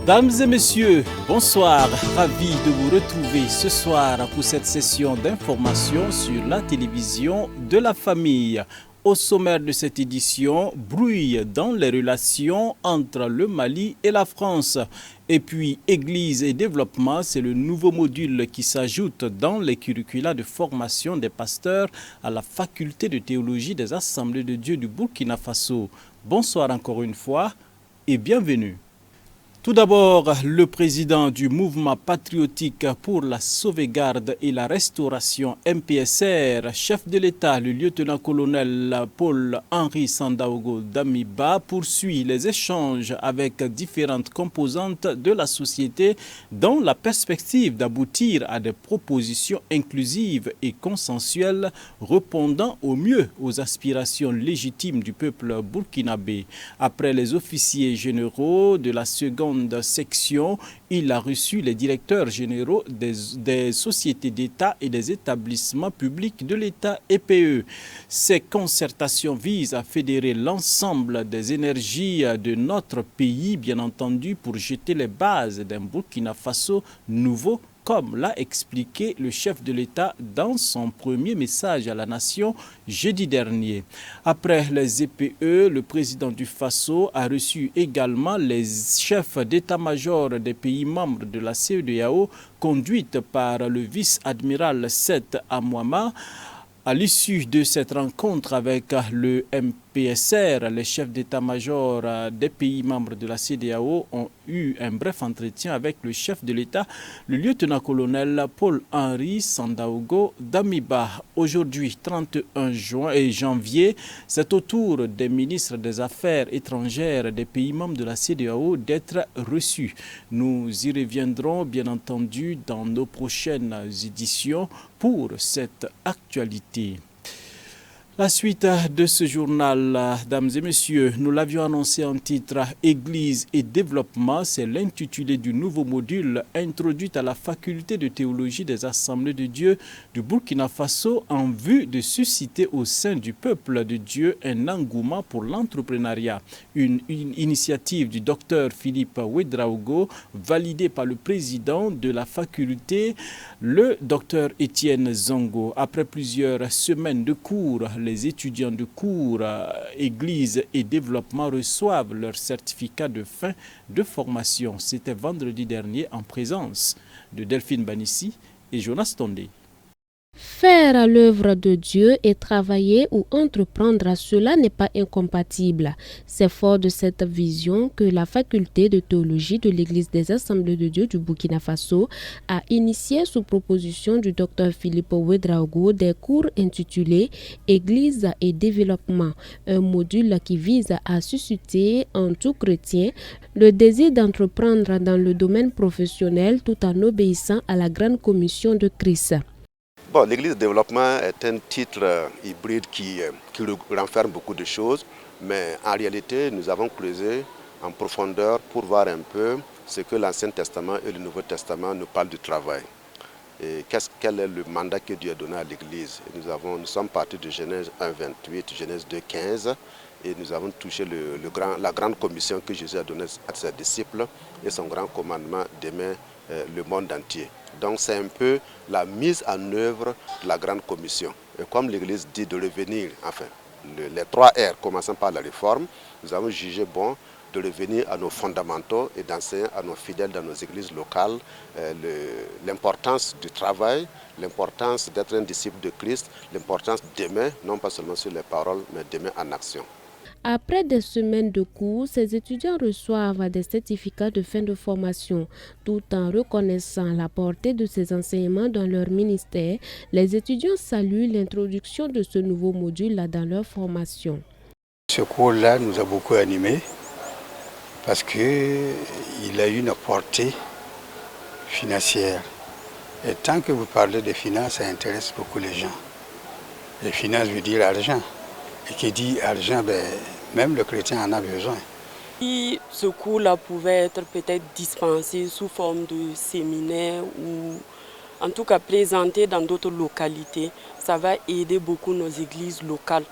Dames et messieurs, bonsoir. Ravi de vous retrouver ce soir pour cette session d'information sur la télévision de la famille. Au sommaire de cette édition, bruit dans les relations entre le Mali et la France. Et puis, Église et développement, c'est le nouveau module qui s'ajoute dans les curricula de formation des pasteurs à la faculté de théologie des Assemblées de Dieu du Burkina Faso. Bonsoir encore une fois et bienvenue. Tout d'abord, le président du mouvement patriotique pour la sauvegarde et la restauration MPSR, chef de l'État, le lieutenant-colonel Paul-Henri Sandaogo Damiba, poursuit les échanges avec différentes composantes de la société dans la perspective d'aboutir à des propositions inclusives et consensuelles répondant au mieux aux aspirations légitimes du peuple burkinabé. Après les officiers généraux de la seconde section, il a reçu les directeurs généraux des sociétés d'État et des établissements publics de l'État EPE. Ces concertations visent à fédérer l'ensemble des énergies de notre pays, bien entendu, pour jeter les bases d'un Burkina Faso nouveau, comme l'a expliqué le chef de l'État dans son premier message à la nation jeudi dernier. Après les EPE, le président du Faso a reçu également les chefs d'état-major des pays membres de la CEDEAO, conduite par le vice-admiral Seth Amouama. À l'issue de cette rencontre avec le MPSR, les chefs d'état-major des pays membres de la CEDEAO ont eu un bref entretien avec le chef de l'État, le lieutenant-colonel Paul-Henri Sandaogo Damiba. Aujourd'hui, 31 janvier, c'est au tour des ministres des Affaires étrangères des pays membres de la CEDEAO d'être reçus. Nous y reviendrons bien entendu dans nos prochaines éditions pour cette actualité. La suite de ce journal, dames et messieurs, nous l'avions annoncé en titre « Église et développement », c'est l'intitulé du nouveau module introduit à la faculté de théologie des Assemblées de Dieu du Burkina Faso en vue de susciter au sein du peuple de Dieu un engouement pour l'entrepreneuriat. Une initiative du docteur Philippe Ouedraogo, validée par le président de la faculté, le docteur Étienne Zongo. Après plusieurs semaines de cours, les étudiants de cours Église et développement reçoivent leur certificat de fin de formation. C'était vendredi dernier en présence de Delphine Banissi et Jonas Tondé. Faire l'œuvre de Dieu et travailler ou entreprendre, cela n'est pas incompatible. C'est fort de cette vision que la faculté de théologie de l'Église des Assemblées de Dieu du Burkina Faso a initié sous proposition du Dr Philippe Ouedraogo des cours intitulés Église et développement, un module qui vise à susciter en tout chrétien le désir d'entreprendre dans le domaine professionnel tout en obéissant à la grande commission de Christ. Bon, l'Église de développement est un titre hybride qui renferme beaucoup de choses, mais en réalité, nous avons creusé en profondeur pour voir un peu ce que l'Ancien Testament et le Nouveau Testament nous parlent du travail. Et quel est le mandat que Dieu a donné à l'Église. Nous sommes partis de Genèse 1, 28, Genèse 2, 15, et nous avons touché la grande commission que Jésus a donnée à ses disciples et son grand commandement d'aimer le monde entier. Donc c'est un peu la mise en œuvre de la grande commission. Et comme l'Église dit de revenir, enfin, les 3 R, commençant par la réforme, nous avons jugé bon de revenir à nos fondamentaux et d'enseigner à nos fidèles dans nos églises locales l'importance du travail, l'importance d'être un disciple de Christ, l'importance d'aimer, non pas seulement sur les paroles, mais d'aimer en action. Après des semaines de cours, ces étudiants reçoivent des certificats de fin de formation. Tout en reconnaissant la portée de ces enseignements dans leur ministère, les étudiants saluent l'introduction de ce nouveau module dans leur formation. Ce cours-là nous a beaucoup animés parce qu'il a une portée financière. Et tant que vous parlez de finances, ça intéresse beaucoup les gens. Les finances veut dire argent. Et qui dit argent, même le chrétien en a besoin. Si ce cours-là pouvait être peut-être dispensé sous forme de séminaire ou en tout cas présenté dans d'autres localités, ça va aider beaucoup nos églises locales.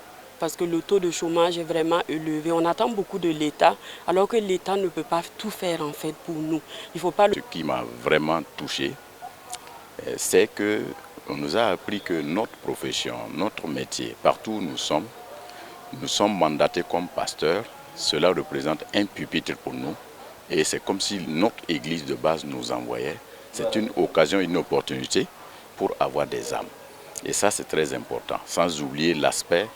parce que le taux de chômage est vraiment élevé. On attend beaucoup de l'État, alors que l'État ne peut pas tout faire en fait pour nous. Il faut pas... Ce qui m'a vraiment touché, c'est qu'on nous a appris que notre profession, notre métier, partout où nous sommes mandatés comme pasteurs. Cela représente un pupitre pour nous et c'est comme si notre église de base nous envoyait. C'est une occasion, une opportunité pour avoir des âmes. Et ça, c'est très important. Sans oublier l'aspect,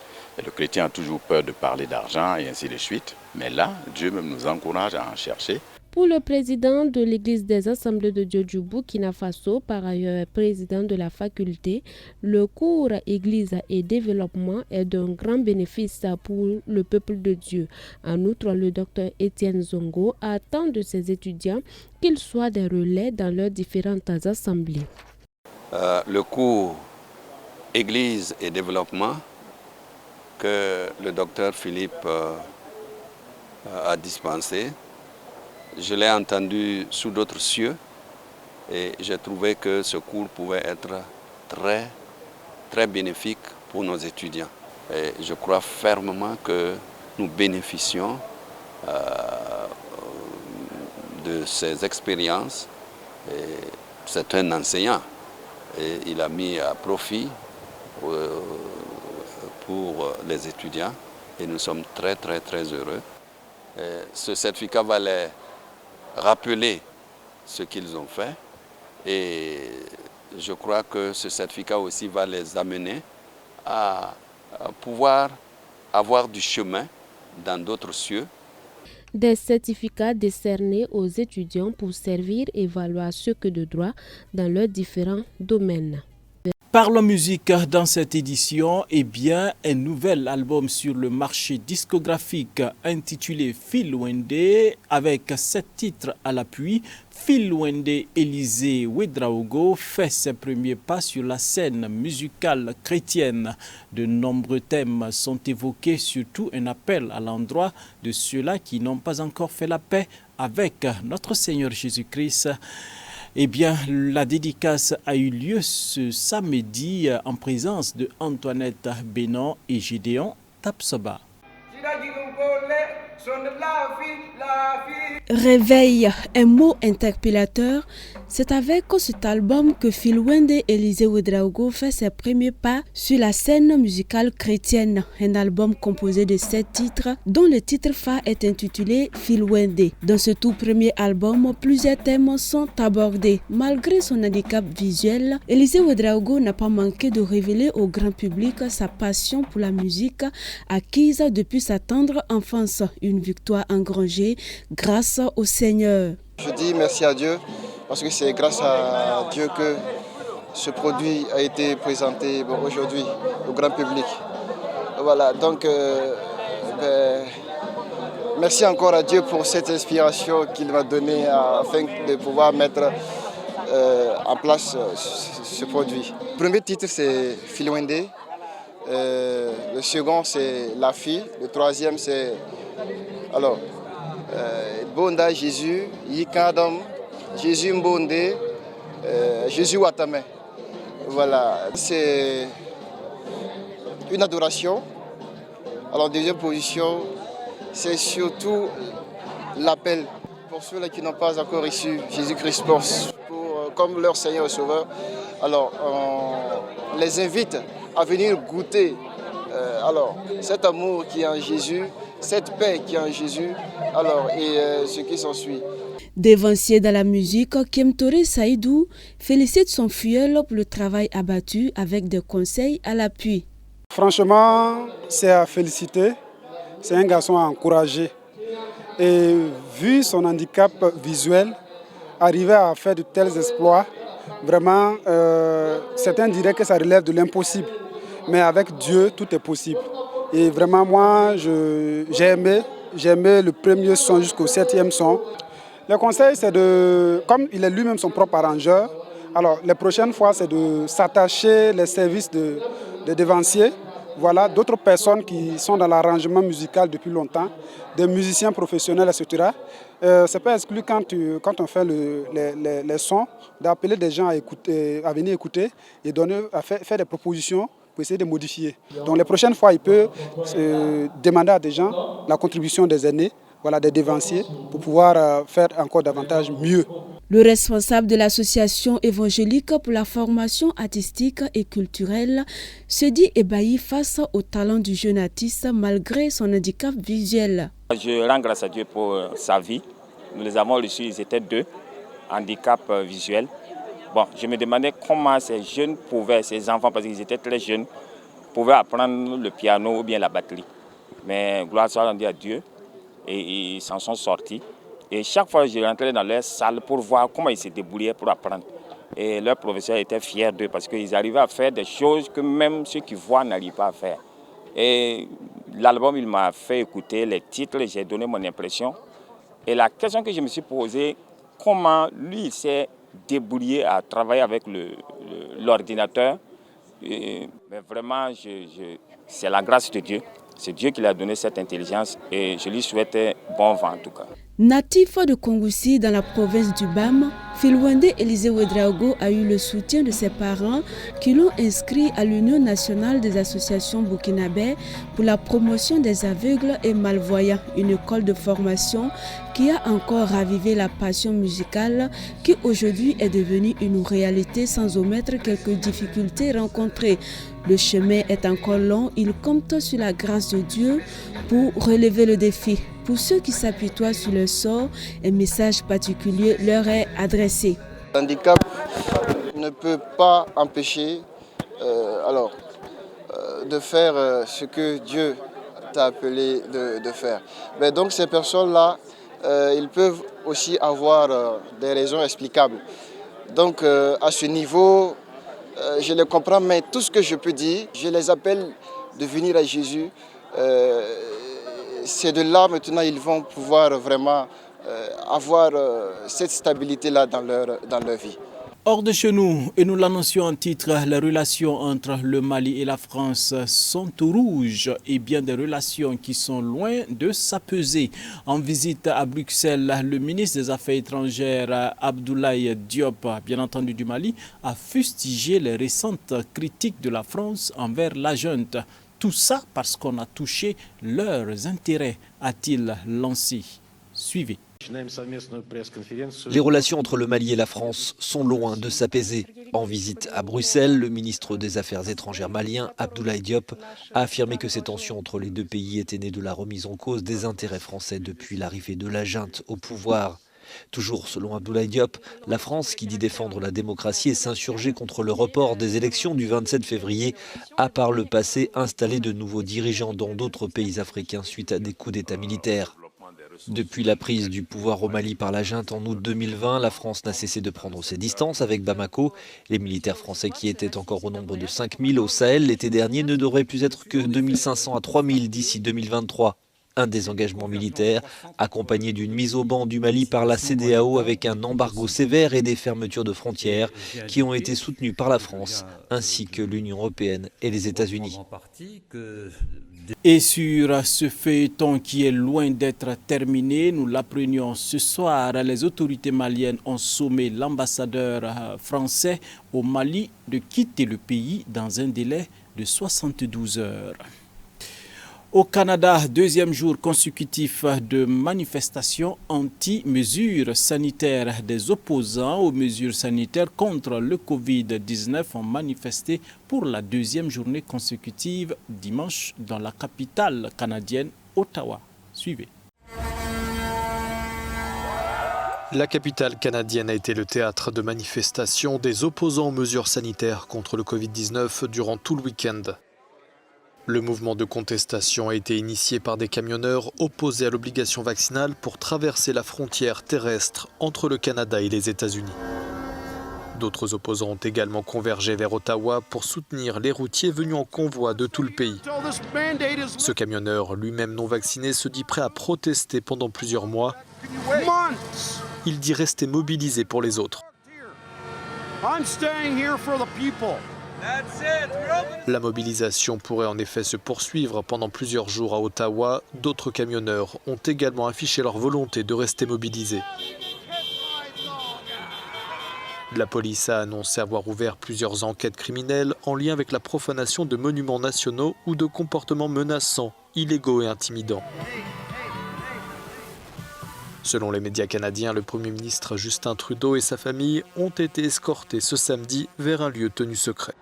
le chrétien a toujours peur de parler d'argent et ainsi de suite. Mais là, Dieu même nous encourage à en chercher. Pour le président de l'Église des Assemblées de Dieu du Burkina Faso, par ailleurs président de la faculté, le cours Église et développement est d'un grand bénéfice pour le peuple de Dieu. En outre, le docteur Étienne Zongo attend de ses étudiants qu'ils soient des relais dans leurs différentes assemblées. Le cours Église et développement que le docteur Philippe a dispensé, je l'ai entendu sous d'autres cieux et j'ai trouvé que ce cours pouvait être très, très bénéfique pour nos étudiants. Et je crois fermement que nous bénéficions de ces expériences. C'est un enseignant et il a mis à profit pour les étudiants et nous sommes très, très, très heureux. Et ce certificat va les rappeler ce qu'ils ont fait et je crois que ce certificat aussi va les amener à pouvoir avoir du chemin dans d'autres cieux. Des certificats décernés aux étudiants pour servir et valoir ce que de droit dans leurs différents domaines. Parlons musique dans cette édition, un nouvel album sur le marché discographique intitulé Phil Wende avec 7 titres à l'appui. Phil Wende Élisée Ouedraogo fait ses premiers pas sur la scène musicale chrétienne. De nombreux thèmes sont évoqués, surtout un appel à l'endroit de ceux-là qui n'ont pas encore fait la paix avec notre Seigneur Jésus-Christ. La dédicace a eu lieu ce samedi en présence de Antoinette Bénan et Gédéon Tapsoba. Réveil, un mot interpellateur. C'est avec cet album que Phil Wende Élisée Ouedraogo fait ses premiers pas sur la scène musicale chrétienne. Un album composé de 7 titres, dont le titre phare est intitulé Phil Wende. Dans ce tout premier album, plusieurs thèmes sont abordés. Malgré son handicap visuel, Élisée Ouedraogo n'a pas manqué de révéler au grand public sa passion pour la musique acquise depuis sa tendre enfance. Une victoire engrangée grâce au Seigneur. Je dis merci à Dieu parce que c'est grâce à Dieu que ce produit a été présenté aujourd'hui au grand public. Voilà, donc merci encore à Dieu pour cette inspiration qu'il m'a donnée afin de pouvoir mettre en place ce produit. Le premier titre c'est Phil Wende, le second c'est La Fille, le troisième c'est Bonda Jésus, Yikadam, Jésus Mbonde, Jésus Watame. Voilà, c'est une adoration. Alors, deuxième position, c'est surtout l'appel pour ceux qui n'ont pas encore reçu Jésus-Christ comme leur Seigneur et Sauveur. Alors, on les invite à venir goûter cet amour qui est en Jésus, cette paix qui est en Jésus, et ce qui s'ensuit. Dévancier dans la musique, Kemtore Saïdou félicite son filleul pour le travail abattu avec des conseils à l'appui. Franchement, c'est à féliciter. C'est un garçon à encourager. Et vu son handicap visuel, arriver à faire de tels exploits, vraiment, certains diraient que ça relève de l'impossible. Mais avec Dieu, tout est possible. Et vraiment, moi, j'ai aimé le premier son jusqu'au 7e son. Le conseil, c'est comme il est lui-même son propre arrangeur, alors les prochaines fois, c'est de s'attacher les services de dévanciers. Voilà, d'autres personnes qui sont dans l'arrangement musical depuis longtemps, des musiciens professionnels, etc. C'est pas exclu quand on fait les sons, d'appeler des gens à venir écouter et faire des propositions pour essayer de modifier. Donc les prochaines fois, il peut demander à des gens la contribution des aînés, voilà, des dévanciers, pour pouvoir faire encore davantage mieux. Le responsable de l'association évangélique pour la formation artistique et culturelle se dit ébahi face au talent du jeune artiste malgré son handicap visuel. Je rends grâce à Dieu pour sa vie. Nous les avons reçus, ils étaient 2, handicap visuel. Bon, je me demandais comment ces jeunes pouvaient, ces enfants, parce qu'ils étaient très jeunes, pouvaient apprendre le piano ou bien la batterie. Mais gloire soit rendue à Dieu, et ils s'en sont sortis. Et chaque fois, je rentrais dans leur salle pour voir comment ils se débrouillaient pour apprendre. Et leurs professeurs étaient fiers d'eux parce qu'ils arrivaient à faire des choses que même ceux qui voient n'arrivent pas à faire. Et l'album, il m'a fait écouter les titres, j'ai donné mon impression. Et la question que je me suis posée, comment lui, il s'est débrouillé à travailler avec l'ordinateur. Mais vraiment, c'est la grâce de Dieu. C'est Dieu qui lui a donné cette intelligence et je lui souhaite bon vent en tout cas. Natif de Kongoussi dans la province du Bam, Philwende Élisée Ouedraogo a eu le soutien de ses parents qui l'ont inscrit à l'Union nationale des associations burkinabè pour la promotion des aveugles et malvoyants, une école de formation qui a encore ravivé la passion musicale qui aujourd'hui est devenue une réalité sans omettre quelques difficultés rencontrées. Le chemin est encore long, il compte sur la grâce de Dieu pour relever le défi. Pour ceux qui s'apitoient sur le sort, un message particulier leur est adressé. Le handicap ne peut pas empêcher de faire ce que Dieu t'a appelé de faire. Mais donc ces personnes-là, ils peuvent aussi avoir des raisons explicables. Donc à ce niveau, je les comprends, mais tout ce que je peux dire, je les appelle de venir à Jésus. C'est de là maintenant ils vont pouvoir vraiment avoir cette stabilité-là dans leur vie. Hors de chez nous, et nous l'annoncions en titre, les relations entre le Mali et la France sont au rouge et bien des relations qui sont loin de s'apaiser. En visite à Bruxelles, le ministre des Affaires étrangères Abdoulaye Diop, bien entendu du Mali, a fustigé les récentes critiques de la France envers la junte. Tout ça parce qu'on a touché leurs intérêts, a-t-il lancé. Suivez. Les relations entre le Mali et la France sont loin de s'apaiser. En visite à Bruxelles, le ministre des Affaires étrangères malien, Abdoulaye Diop, a affirmé que ces tensions entre les deux pays étaient nées de la remise en cause des intérêts français depuis l'arrivée de la junte au pouvoir. Toujours selon Abdoulaye Diop, la France, qui dit défendre la démocratie et s'insurger contre le report des élections du 27 février, a par le passé installé de nouveaux dirigeants dans d'autres pays africains suite à des coups d'État militaires. Depuis la prise du pouvoir au Mali par la junte en août 2020, la France n'a cessé de prendre ses distances avec Bamako. Les militaires français qui étaient encore au nombre de 5000 au Sahel l'été dernier ne devraient plus être que 2500 à 3000 d'ici 2023. Un désengagement militaire accompagné d'une mise au ban du Mali par la CEDEAO avec un embargo sévère et des fermetures de frontières qui ont été soutenues par la France ainsi que l'Union européenne et les États-Unis. Et sur ce feuilleton qui est loin d'être terminé, nous l'apprenions ce soir, les autorités maliennes ont sommé l'ambassadeur français au Mali de quitter le pays dans un délai de 72 heures. Au Canada, deuxième jour consécutif de manifestations anti-mesures sanitaires. Des opposants aux mesures sanitaires contre le Covid-19 ont manifesté pour la deuxième journée consécutive dimanche dans la capitale canadienne, Ottawa. Suivez. La capitale canadienne a été le théâtre de manifestations des opposants aux mesures sanitaires contre le Covid-19 durant tout le week-end. Le mouvement de contestation a été initié par des camionneurs opposés à l'obligation vaccinale pour traverser la frontière terrestre entre le Canada et les États-Unis. D'autres opposants ont également convergé vers Ottawa pour soutenir les routiers venus en convoi de tout le pays. Ce camionneur, lui-même non vacciné, se dit prêt à protester pendant plusieurs mois. Il dit rester mobilisé pour les autres. La mobilisation pourrait en effet se poursuivre pendant plusieurs jours à Ottawa. D'autres camionneurs ont également affiché leur volonté de rester mobilisés. La police a annoncé avoir ouvert plusieurs enquêtes criminelles en lien avec la profanation de monuments nationaux ou de comportements menaçants, illégaux et intimidants. Selon les médias canadiens, le Premier ministre Justin Trudeau et sa famille ont été escortés ce samedi vers un lieu tenu secret.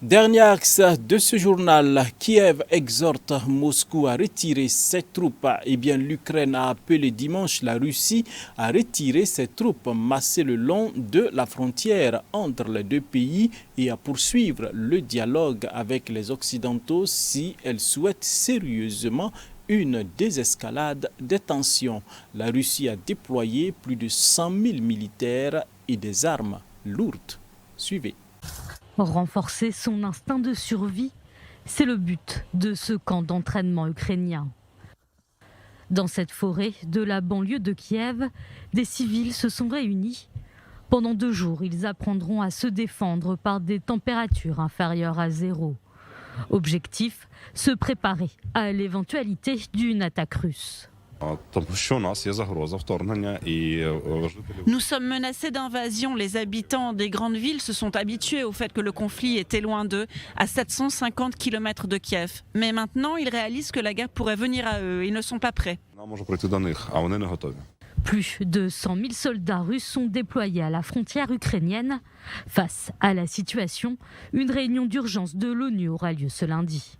Dernier axe de ce journal, Kiev exhorte Moscou à retirer ses troupes. L'Ukraine a appelé dimanche la Russie à retirer ses troupes massées le long de la frontière entre les deux pays et à poursuivre le dialogue avec les Occidentaux si elle souhaite sérieusement une désescalade des tensions. La Russie a déployé plus de 100 000 militaires et des armes lourdes. Suivez. Renforcer son instinct de survie, c'est le but de ce camp d'entraînement ukrainien. Dans cette forêt de la banlieue de Kiev, des civils se sont réunis. Pendant 2 jours, ils apprendront à se défendre par des températures inférieures à 0. Objectif, se préparer à l'éventualité d'une attaque russe. Nous sommes menacés d'invasion. Les habitants des grandes villes se sont habitués au fait que le conflit était loin d'eux, à 750 km de Kiev. Mais maintenant, ils réalisent que la guerre pourrait venir à eux. Ils ne sont pas prêts. Plus de 100 000 soldats russes sont déployés à la frontière ukrainienne. Face à la situation, une réunion d'urgence de l'ONU aura lieu ce lundi.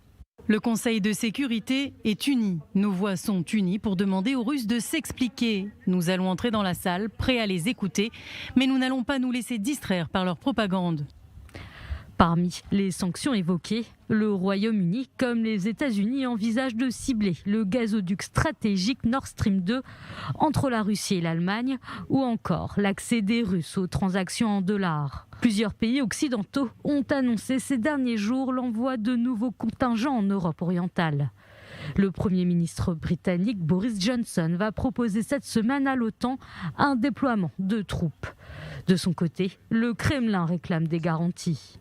Le Conseil de sécurité est uni. Nos voix sont unies pour demander aux Russes de s'expliquer. Nous allons entrer dans la salle, prêts à les écouter, mais nous n'allons pas nous laisser distraire par leur propagande. Parmi les sanctions évoquées, le Royaume-Uni comme les États-Unis envisagent de cibler le gazoduc stratégique Nord Stream 2 entre la Russie et l'Allemagne ou encore l'accès des Russes aux transactions en dollars. Plusieurs pays occidentaux ont annoncé ces derniers jours l'envoi de nouveaux contingents en Europe orientale. Le Premier ministre britannique Boris Johnson va proposer cette semaine à l'OTAN un déploiement de troupes. De son côté, le Kremlin réclame des garanties.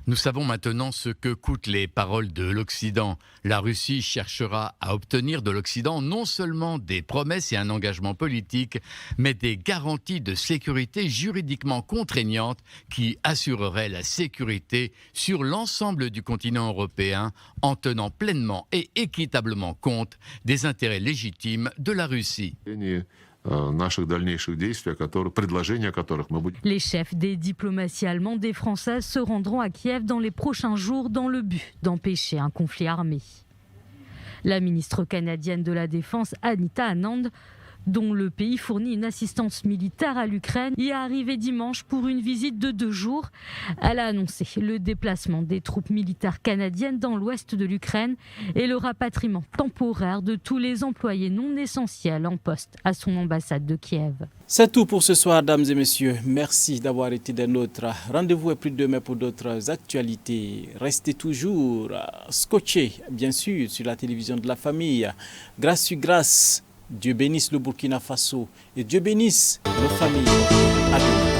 Nous savons maintenant ce que coûtent les paroles de l'Occident. La Russie cherchera à obtenir de l'Occident non seulement des promesses et un engagement politique, mais des garanties de sécurité juridiquement contraignantes qui assureraient la sécurité sur l'ensemble du continent européen en tenant pleinement et équitablement compte des intérêts légitimes de la Russie. Les chefs des diplomaties allemandes et françaises se rendront à Kiev dans les prochains jours dans le but d'empêcher un conflit armé. La ministre canadienne de la Défense, Anita Anand, dont le pays fournit une assistance militaire à l'Ukraine, y est arrivée dimanche pour une visite de 2 jours. Elle a annoncé le déplacement des troupes militaires canadiennes dans l'ouest de l'Ukraine et le rapatriement temporaire de tous les employés non essentiels en poste à son ambassade de Kiev. C'est tout pour ce soir, dames et messieurs. Merci d'avoir été des nôtres. Rendez-vous plus demain pour d'autres actualités. Restez toujours scotchés, bien sûr, sur la télévision de la famille. Grâce sur grâce. Dieu bénisse le Burkina Faso et Dieu bénisse nos familles. À demain.